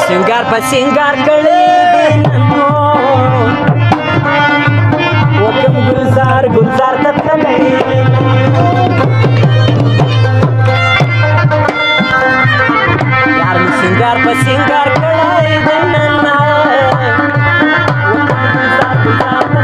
सिंगार पर सिंगार कले नन्नो वकम गुलजार गुलजार तत्कले यार सिंगार पर सिंगार कले नन्ना वकम गुलजार गुलजार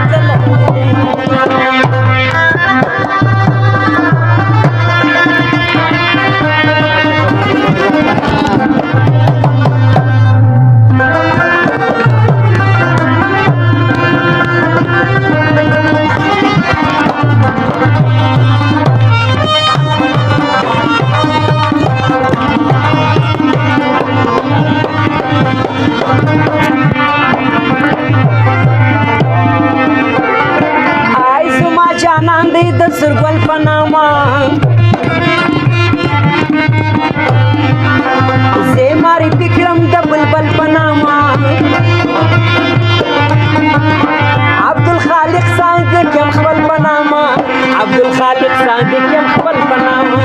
सुरगल पनामा से मारी विक्रम दबुलबल पनामा अब्दुल खालिक सांग के खबल पनामा अब्दुल खालिक सांग के खबल पनामा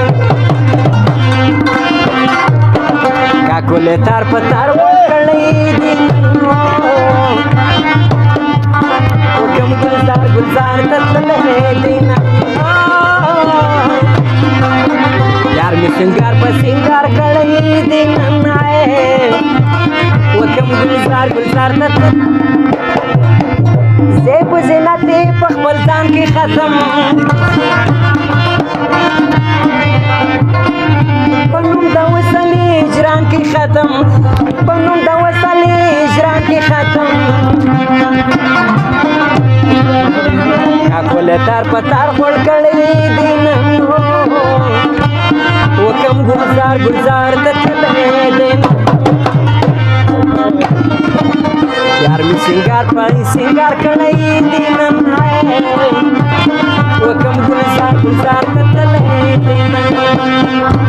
का कोले तार पतार वो कले दिन ओ कम गुलजार गुलजार तत्ले दिन यार में सिंगार पर सिंगार कड़ई दिन आए वो कम गुलजार गुलजार तत ज़ेब ज़िनाते पखबलतान की ख़त्म पन्नुम दवसली इजरान की ख़त्म पन्नुम दवसली इजरान की ख़त्म काकोले तार पतार खोल कड़ई दिन वो कम गुलजार गुलजार तत्ले दिन यार में सिंगार पर सिंगार कड़ई दिन आए वो कम गुलजार गुलजार तत्ले दिन